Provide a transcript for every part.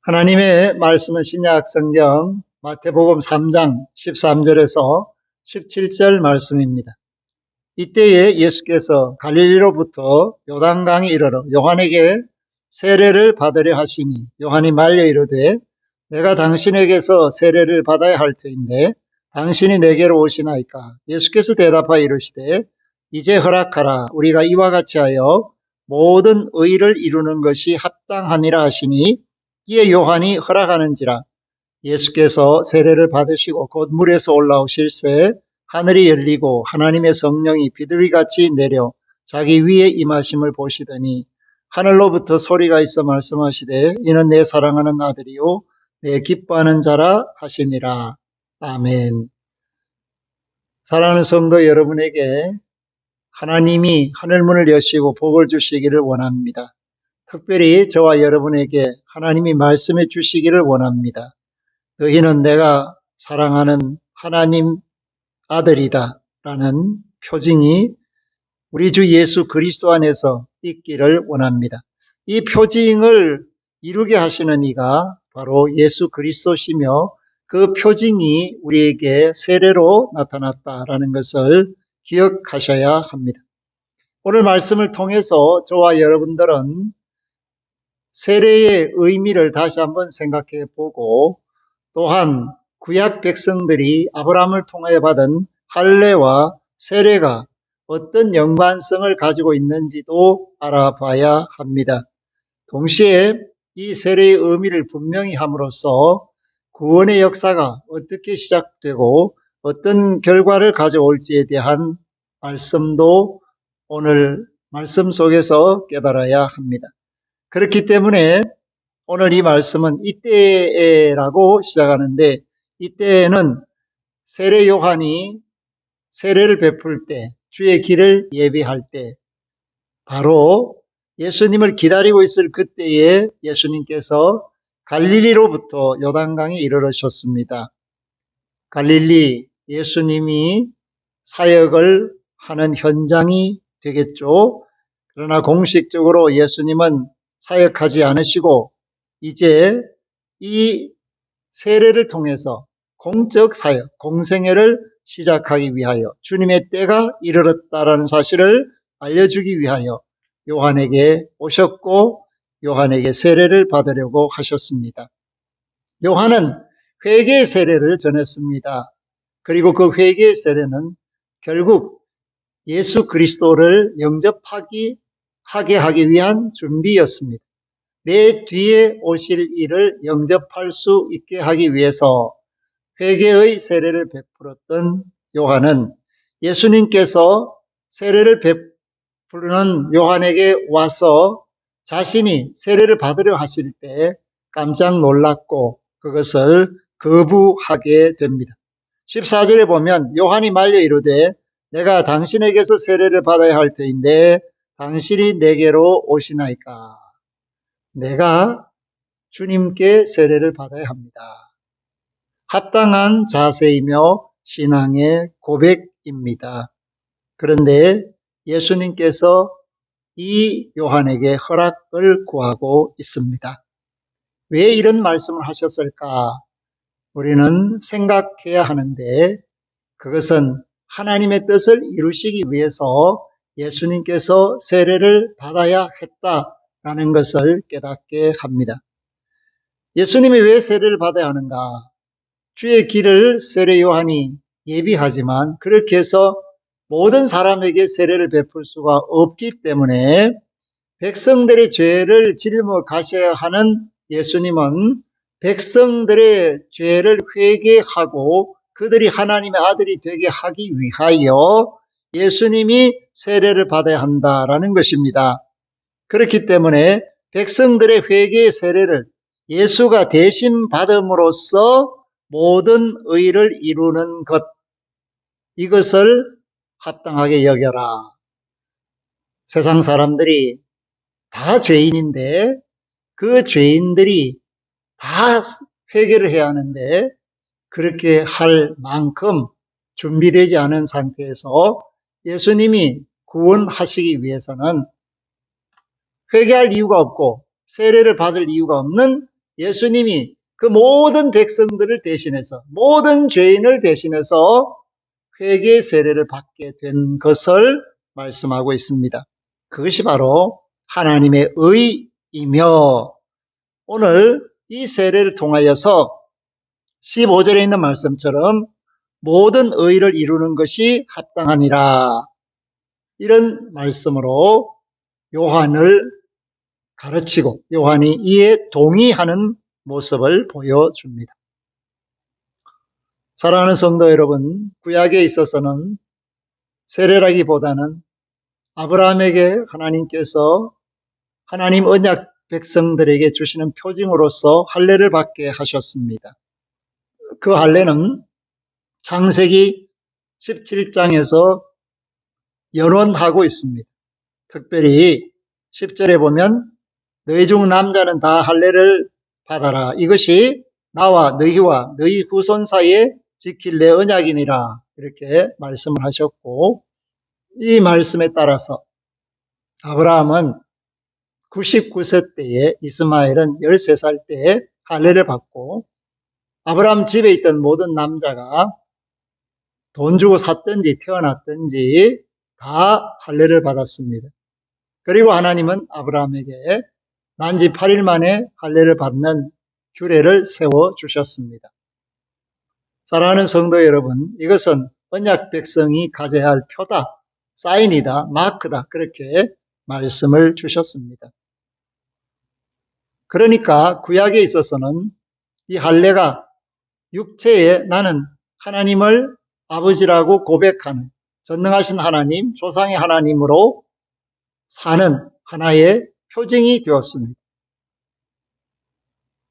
하나님의 말씀은 신약 성경 마태복음 3장 13절에서 17절 말씀입니다. 이때에 예수께서 갈릴리로부터 요단강에 이르러 요한에게 세례를 받으려 하시니 요한이 말려 이르되 내가 당신에게서 세례를 받아야 할 터인데 당신이 내게로 오시나이까. 예수께서 대답하여 이르시되 이제 허락하라. 우리가 이와 같이 하여 모든 의를 이루는 것이 합당하니라 하시니 이에 요한이 허락하는지라. 예수께서 세례를 받으시고 곧 물에서 올라오실새 하늘이 열리고 하나님의 성령이 비둘기같이 내려 자기 위에 임하심을 보시더니 하늘로부터 소리가 있어 말씀하시되 이는 내 사랑하는 아들이요 내 기뻐하는 자라 하시니라. 아멘. 사랑하는 성도 여러분에게 하나님이 하늘문을 여시고 복을 주시기를 원합니다. 특별히 저와 여러분에게 하나님이 말씀해 주시기를 원합니다. 너희는 내가 사랑하는 하나님 아들이다 라는 표징이 우리 주 예수 그리스도 안에서 있기를 원합니다. 이 표징을 이루게 하시는 이가 바로 예수 그리스도시며 그 표징이 우리에게 세례로 나타났다라는 것을 기억하셔야 합니다. 오늘 말씀을 통해서 저와 여러분들은 세례의 의미를 다시 한번 생각해 보고 또한 구약 백성들이 아브라함을 통하여 받은 할례와 세례가 어떤 연관성을 가지고 있는지도 알아봐야 합니다. 동시에 이 세례의 의미를 분명히 함으로써 구원의 역사가 어떻게 시작되고 어떤 결과를 가져올지에 대한 말씀도 오늘 말씀 속에서 깨달아야 합니다. 그렇기 때문에 오늘 이 말씀은 이때라고 시작하는데 이때는 세례 요한이 세례를 베풀 때 주의 길을 예비할 때 바로 예수님을 기다리고 있을 그때에 예수님께서 갈릴리로부터 요단강에 이르르셨습니다. 갈릴리 예수님이 사역을 하는 현장이 되겠죠. 그러나 공식적으로 예수님은 사역하지 않으시고 이제 이 세례를 통해서 공적 사역, 공생애를 시작하기 위하여 주님의 때가 이르렀다라는 사실을 알려주기 위하여 요한에게 오셨고 요한에게 세례를 받으려고 하셨습니다. 요한은 회개의 세례를 전했습니다. 그리고 그 회개의 세례는 결국 예수 그리스도를 영접하게 하기 위한 준비였습니다. 내 뒤에 오실 이를 영접할 수 있게 하기 위해서 회개의 세례를 베풀었던 요한은 예수님께서 세례를 베푸는 요한에게 와서 자신이 세례를 받으려 하실 때 깜짝 놀랐고 그것을 거부하게 됩니다. 14절에 보면 요한이 말려 이르되 내가 당신에게서 세례를 받아야 할 터인데 당신이 내게로 오시나이까. 내가 주님께 세례를 받아야 합니다. 합당한 자세이며 신앙의 고백입니다. 그런데 예수님께서 이 요한에게 허락을 구하고 있습니다. 왜 이런 말씀을 하셨을까? 우리는 생각해야 하는데 그것은 하나님의 뜻을 이루시기 위해서 예수님께서 세례를 받아야 했다라는 것을 깨닫게 합니다. 예수님이 왜 세례를 받아야 하는가? 주의 길을 세례 요한이 예비하지만 그렇게 해서 모든 사람에게 세례를 베풀 수가 없기 때문에 백성들의 죄를 짊어가셔야 하는 예수님은 백성들의 죄를 회개하고 그들이 하나님의 아들이 되게 하기 위하여 예수님이 세례를 받아야 한다라는 것입니다. 그렇기 때문에 백성들의 회개의 세례를 예수가 대신 받음으로써 모든 의를 이루는 것, 이것을 합당하게 여겨라. 세상 사람들이 다 죄인인데 그 죄인들이 다 회개를 해야 하는데 그렇게 할 만큼 준비되지 않은 상태에서 예수님이 구원하시기 위해서는 회개할 이유가 없고 세례를 받을 이유가 없는 예수님이 그 모든 백성들을 대신해서, 모든 죄인을 대신해서 회개 세례를 받게 된 것을 말씀하고 있습니다. 그것이 바로 하나님의 의이며, 오늘 이 세례를 통하여서 15절에 있는 말씀처럼 모든 의를 이루는 것이 합당하니라, 이런 말씀으로 요한을 가르치고 요한이 이에 동의하는 모습을 보여줍니다. 사랑하는 성도 여러분, 구약에 있어서는 세례라기보다는 아브라함에게 하나님께서 하나님 언약 백성들에게 주시는 표징으로서 할례를 받게 하셨습니다. 그 할례는 창세기 17장에서 연원하고 있습니다. 특별히 10절에 보면 너희 중 남자는 다 할례를 받아라. 이것이 나와 너희와 너희 후손 사이에 지킬 내 언약이니라. 이렇게 말씀을 하셨고, 이 말씀에 따라서 아브라함은 99세 때에, 이스마엘은 13살 때에 할례를 받고, 아브라함 집에 있던 모든 남자가 돈 주고 샀든지 태어났든지 다 할례를 받았습니다. 그리고 하나님은 아브라함에게 난지 8일 만에 할례를 받는 규례를 세워주셨습니다. 사랑하는 성도 여러분, 이것은 언약 백성이 가져야 할 표다, 사인이다, 마크다, 그렇게 말씀을 주셨습니다. 그러니까 구약에 있어서는 이 할례가 육체에 나는 하나님을 아버지라고 고백하는 전능하신 하나님, 조상의 하나님으로 사는 하나의 표징이 되었습니다.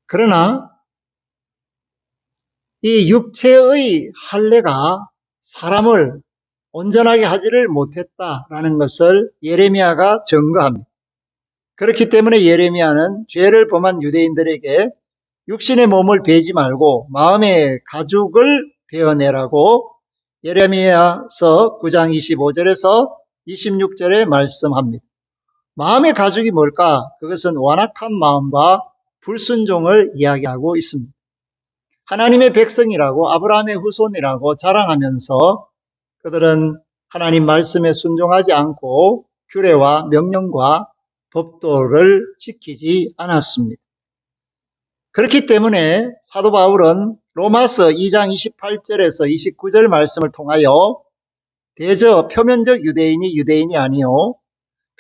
그러나 이 육체의 할례가 사람을 온전하게 하지를 못했다라는 것을 예레미야가 증거합니다. 그렇기 때문에 예레미야는 죄를 범한 유대인들에게 육신의 몸을 베지 말고 마음의 가죽을 베어내라고 예레미야서 9장 25절에서 26절에 말씀합니다. 마음의 가죽이 뭘까? 그것은 완악한 마음과 불순종을 이야기하고 있습니다. 하나님의 백성이라고, 아브라함의 후손이라고 자랑하면서 그들은 하나님 말씀에 순종하지 않고 규례와 명령과 법도를 지키지 않았습니다. 그렇기 때문에 사도 바울은 로마서 2장 28절에서 29절 말씀을 통하여 대저 표면적 유대인이 유대인이 아니요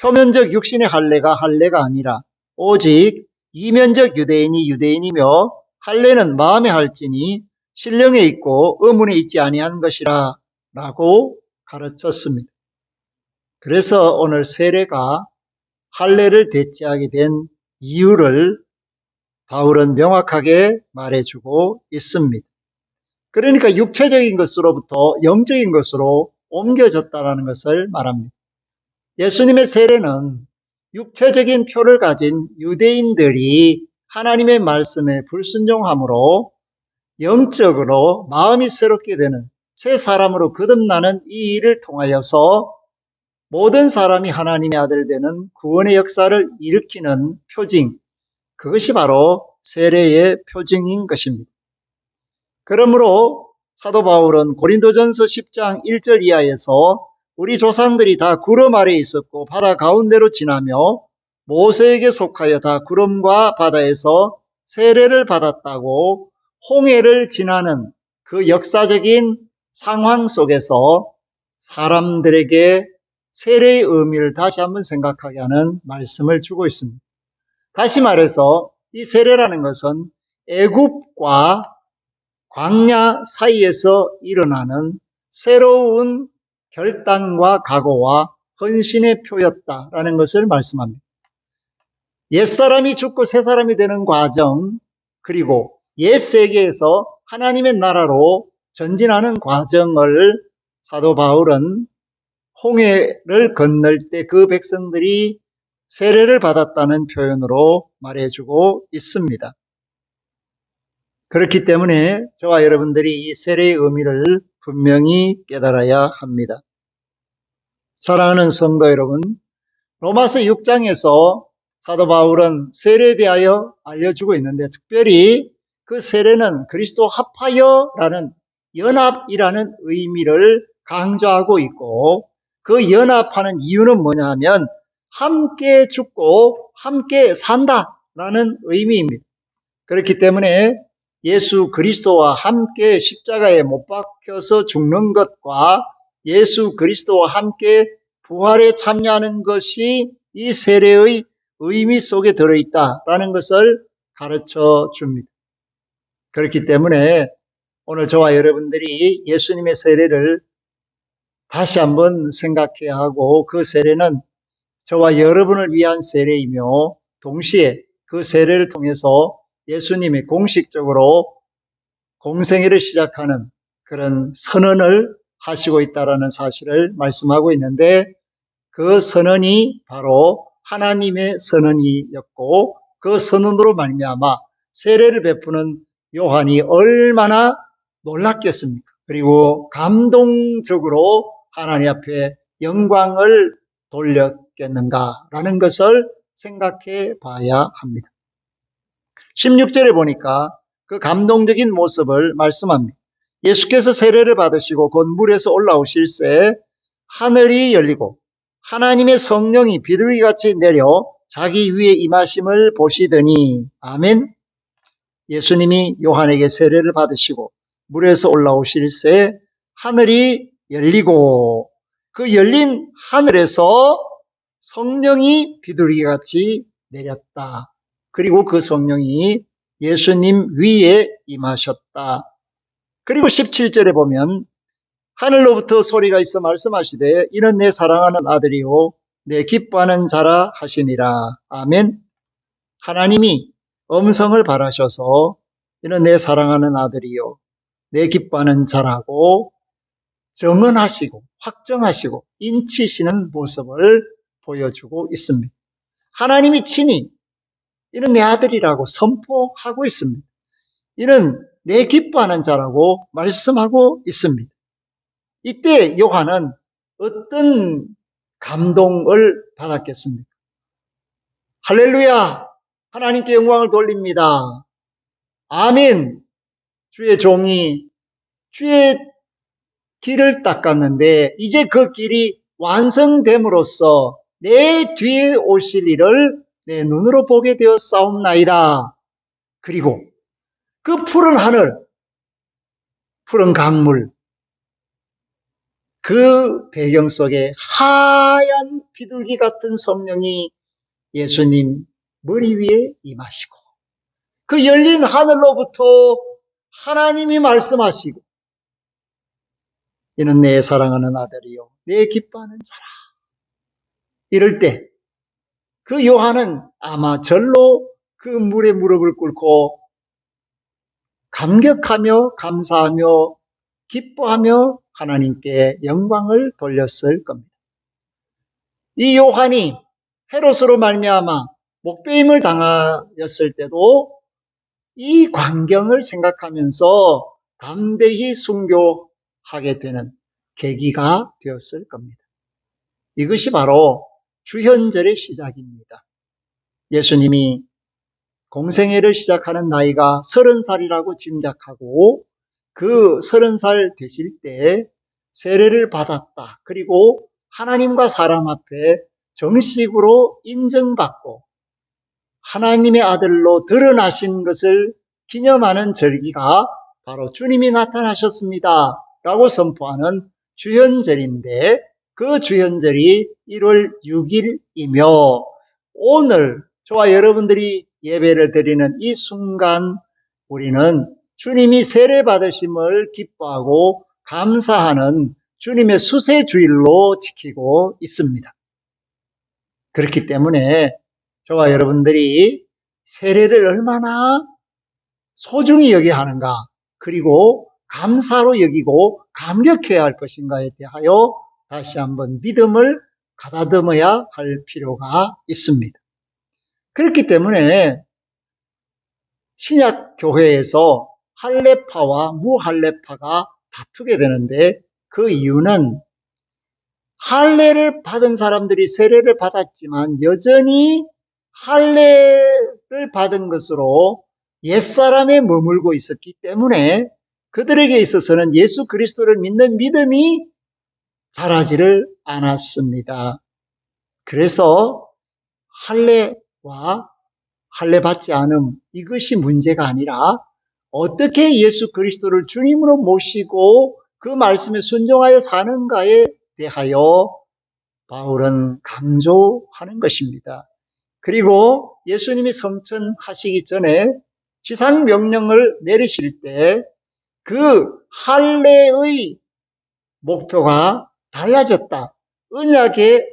표면적 육신의 할례가 할례가 아니라 오직 이면적 유대인이 유대인이며 할례는 마음에 할지니 신령에 있고 의문에 있지 아니한 것이라 라고 가르쳤습니다. 그래서 오늘 세례가 할례를 대체하게 된 이유를 바울은 명확하게 말해주고 있습니다. 그러니까 육체적인 것으로부터 영적인 것으로 옮겨졌다는 것을 말합니다. 예수님의 세례는 육체적인 표를 가진 유대인들이 하나님의 말씀에 불순종함으로 영적으로 마음이 새롭게 되는 새 사람으로 거듭나는 이 일을 통하여서 모든 사람이 하나님의 아들 되는 구원의 역사를 일으키는 표징, 그것이 바로 세례의 표징인 것입니다. 그러므로 사도 바울은 고린도전서 10장 1절 이하에서 우리 조상들이 다 구름 아래에 있었고 바다 가운데로 지나며 모세에게 속하여 다 구름과 바다에서 세례를 받았다고 홍해를 지나는 그 역사적인 상황 속에서 사람들에게 세례의 의미를 다시 한번 생각하게 하는 말씀을 주고 있습니다. 다시 말해서 이 세례라는 것은 애굽과 광야 사이에서 일어나는 새로운 결단과 각오와 헌신의 표였다라는 것을 말씀합니다. 옛사람이 죽고 새사람이 되는 과정, 그리고 옛세계에서 하나님의 나라로 전진하는 과정을 사도 바울은 홍해를 건널 때 그 백성들이 세례를 받았다는 표현으로 말해주고 있습니다. 그렇기 때문에 저와 여러분들이 이 세례의 의미를 분명히 깨달아야 합니다. 사랑하는 성도 여러분, 로마서 6장에서 사도 바울은 세례에 대하여 알려주고 있는데, 특별히 그 세례는 그리스도 합하여라는 연합이라는 의미를 강조하고 있고, 그 연합하는 이유는 뭐냐 하면 함께 죽고 함께 산다라는 의미입니다. 그렇기 때문에 예수 그리스도와 함께 십자가에 못 박혀서 죽는 것과 예수 그리스도와 함께 부활에 참여하는 것이 이 세례의 의미 속에 들어있다라는 것을 가르쳐 줍니다. 그렇기 때문에 오늘 저와 여러분들이 예수님의 세례를 다시 한번 생각해야 하고, 그 세례는 저와 여러분을 위한 세례이며 동시에 그 세례를 통해서 예수님이 공식적으로 공생애를 시작하는 그런 선언을 하시고 있다는 사실을 말씀하고 있는데, 그 선언이 바로 하나님의 선언이었고, 그 선언으로 말미암아 세례를 베푸는 요한이 얼마나 놀랐겠습니까? 그리고 감동적으로 하나님 앞에 영광을 돌렸겠는가라는 것을 생각해 봐야 합니다. 16절에 보니까 그 감동적인 모습을 말씀합니다. 예수께서 세례를 받으시고 곧 물에서 올라오실새 하늘이 열리고 하나님의 성령이 비둘기같이 내려 자기 위에 임하심을 보시더니, 아멘. 예수님이 요한에게 세례를 받으시고 물에서 올라오실새 하늘이 열리고, 그 열린 하늘에서 성령이 비둘기같이 내렸다. 그리고 그 성령이 예수님 위에 임하셨다. 그리고 17절에 보면 하늘로부터 소리가 있어 말씀하시되 이는 내 사랑하는 아들이요 내 기뻐하는 자라 하시니라. 아멘. 하나님이 음성을 발하셔서 이는 내 사랑하는 아들이요 내 기뻐하는 자라고 정언하시고 확정하시고 인치시는 모습을 보여주고 있습니다. 하나님이 친히 이는 내 아들이라고 선포하고 있습니다. 이는 내 기뻐하는 자라고 말씀하고 있습니다. 이때 요한은 어떤 감동을 받았겠습니까? 할렐루야! 하나님께 영광을 돌립니다. 아멘! 주의 종이 주의 길을 닦았는데 이제 그 길이 완성됨으로써 내 뒤에 오실 일을 내 눈으로 보게 되어 싸움나이다. 그리고 그 푸른 하늘, 푸른 강물, 그 배경 속에 하얀 비둘기 같은 성령이 예수님 머리 위에 임하시고, 그 열린 하늘로부터 하나님이 말씀하시고 이는 내 사랑하는 아들이요 내 기뻐하는 자라. 이럴 때 그 요한은 아마 절로 그 물에 무릎을 꿇고 감격하며 감사하며 기뻐하며 하나님께 영광을 돌렸을 겁니다. 이 요한이 헤롯으로 말미암아 목배임을 당하였을 때도 이 광경을 생각하면서 담대히 순교하게 되는 계기가 되었을 겁니다. 이것이 바로 주현절의 시작입니다. 예수님이 공생애를 시작하는 나이가 30살이라고 짐작하고, 그 30살 되실 때 세례를 받았다. 그리고 하나님과 사람 앞에 정식으로 인정받고 하나님의 아들로 드러나신 것을 기념하는 절기가 바로 주님이 나타나셨습니다 라고 선포하는 주현절인데, 그 주현절이 1월 6일이며 오늘 저와 여러분들이 예배를 드리는 이 순간 우리는 주님이 세례 받으심을 기뻐하고 감사하는 주님의 수세주일로 지키고 있습니다. 그렇기 때문에 저와 여러분들이 세례를 얼마나 소중히 여겨야 하는가, 그리고 감사로 여기고 감격해야 할 것인가에 대하여 다시 한번 믿음을 가다듬어야 할 필요가 있습니다. 그렇기 때문에 신약 교회에서 할례파와 무할례파가 다투게 되는데, 그 이유는 할례를 받은 사람들이 세례를 받았지만 여전히 할례를 받은 것으로 옛사람에 머물고 있었기 때문에 그들에게 있어서는 예수 그리스도를 믿는 믿음이 자라지를 않았습니다. 그래서 할례와 할례 받지 않음, 이것이 문제가 아니라 어떻게 예수 그리스도를 주님으로 모시고 그 말씀에 순종하여 사는가에 대하여 바울은 강조하는 것입니다. 그리고 예수님이 성천하시기 전에 지상 명령을 내리실 때 그 할례의 목표가 달라졌다. 언약의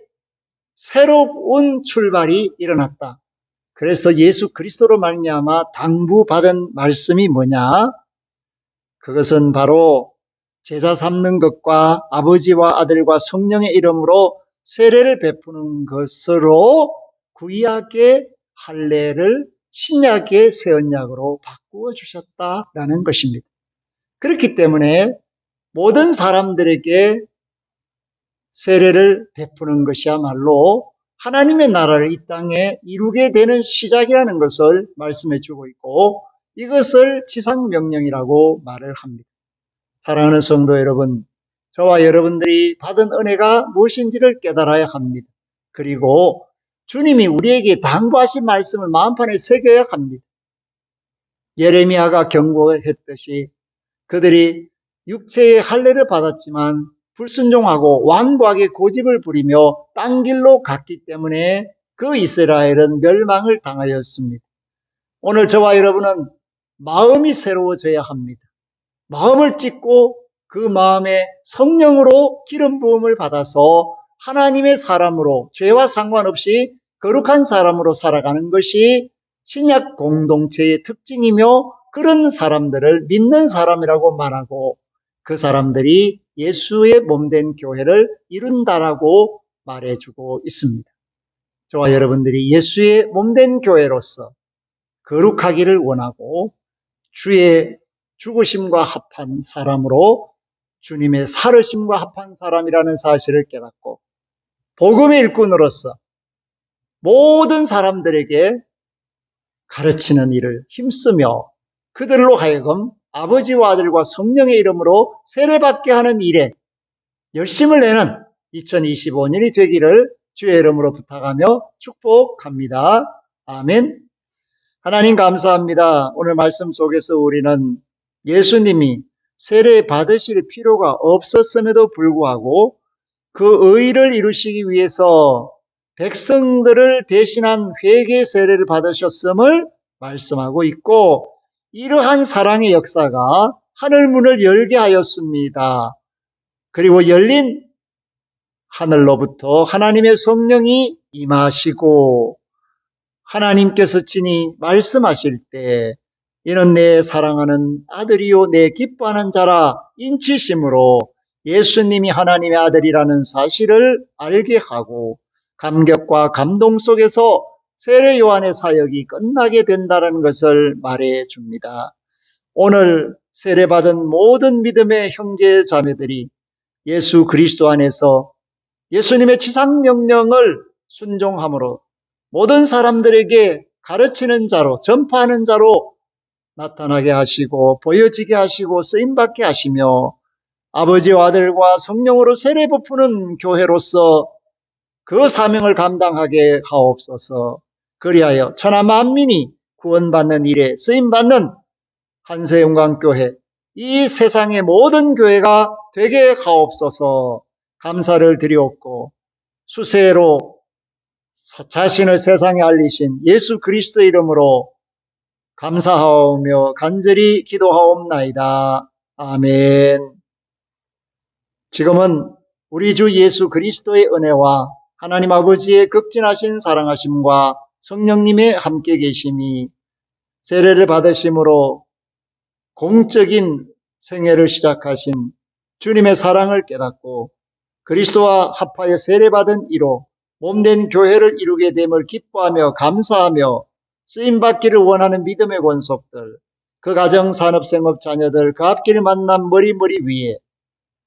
새로운 출발이 일어났다. 그래서 예수 그리스도로 말미암아 당부받은 말씀이 뭐냐? 그것은 바로 제사 삼는 것과 아버지와 아들과 성령의 이름으로 세례를 베푸는 것으로 구약의 할례를 신약의 새 언약으로 바꾸어 주셨다라는 것입니다. 그렇기 때문에 모든 사람들에게 세례를 베푸는 것이야말로 하나님의 나라를 이 땅에 이루게 되는 시작이라는 것을 말씀해 주고 있고, 이것을 지상명령이라고 말을 합니다. 사랑하는 성도 여러분, 저와 여러분들이 받은 은혜가 무엇인지를 깨달아야 합니다. 그리고 주님이 우리에게 당부하신 말씀을 마음판에 새겨야 합니다. 예레미야가 경고했듯이 그들이 육체의 할례를 받았지만 불순종하고 완고하게 고집을 부리며 딴 길로 갔기 때문에 그 이스라엘은 멸망을 당하였습니다. 오늘 저와 여러분은 마음이 새로워져야 합니다. 마음을 찢고 그 마음에 성령으로 기름 부음을 받아서 하나님의 사람으로 죄와 상관없이 거룩한 사람으로 살아가는 것이 신약 공동체의 특징이며, 그런 사람들을 믿는 사람이라고 말하고 그 사람들이 예수의 몸된 교회를 이룬다라고 말해주고 있습니다. 저와 여러분들이 예수의 몸된 교회로서 거룩하기를 원하고 주의 죽으심과 합한 사람으로 주님의 살으심과 합한 사람이라는 사실을 깨닫고 복음의 일꾼으로서 모든 사람들에게 가르치는 일을 힘쓰며 그들로 하여금 아버지와 아들과 성령의 이름으로 세례받게 하는 일에 열심을 내는 2025년이 되기를 주의 이름으로 부탁하며 축복합니다. 아멘. 하나님 감사합니다. 오늘 말씀 속에서 우리는 예수님이 세례 받으실 필요가 없었음에도 불구하고 그 의를 이루시기 위해서 백성들을 대신한 회개 세례를 받으셨음을 말씀하고 있고, 이러한 사랑의 역사가 하늘문을 열게 하였습니다. 그리고 열린 하늘로부터 하나님의 성령이 임하시고 하나님께서 친히 말씀하실 때 이는 내 사랑하는 아들이요 내 기뻐하는 자라 인치심으로 예수님이 하나님의 아들이라는 사실을 알게 하고 감격과 감동 속에서 세례 요한의 사역이 끝나게 된다는 것을 말해 줍니다. 오늘 세례받은 모든 믿음의 형제 자매들이 예수 그리스도 안에서 예수님의 지상명령을 순종함으로 모든 사람들에게 가르치는 자로, 전파하는 자로 나타나게 하시고 보여지게 하시고 쓰임받게 하시며 아버지와 아들과 성령으로 세례 베푸는 교회로서 그 사명을 감당하게 하옵소서. 그리하여 천하 만민이 구원받는 일에 쓰임받는 한세영광교회, 이 세상의 모든 교회가 되게 하옵소서. 감사를 드리옵고 수세로 자신을 세상에 알리신 예수 그리스도의 이름으로 감사하오며 간절히 기도하옵나이다. 아멘. 지금은 우리 주 예수 그리스도의 은혜와 하나님 아버지의 극진하신 사랑하심과 성령님의 함께 계심이 세례를 받으심으로 공적인 생애를 시작하신 주님의 사랑을 깨닫고 그리스도와 합하여 세례받은 이로 몸된 교회를 이루게 됨을 기뻐하며 감사하며 쓰임받기를 원하는 믿음의 권속들, 그 가정 산업생업 자녀들, 그 앞길 만남 머리 위에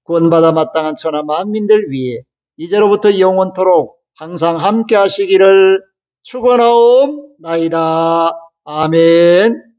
구원받아 마땅한 천하 만민들 위에 이제로부터 영원토록 항상 함께 하시기를 축원하옵나이다. 아멘.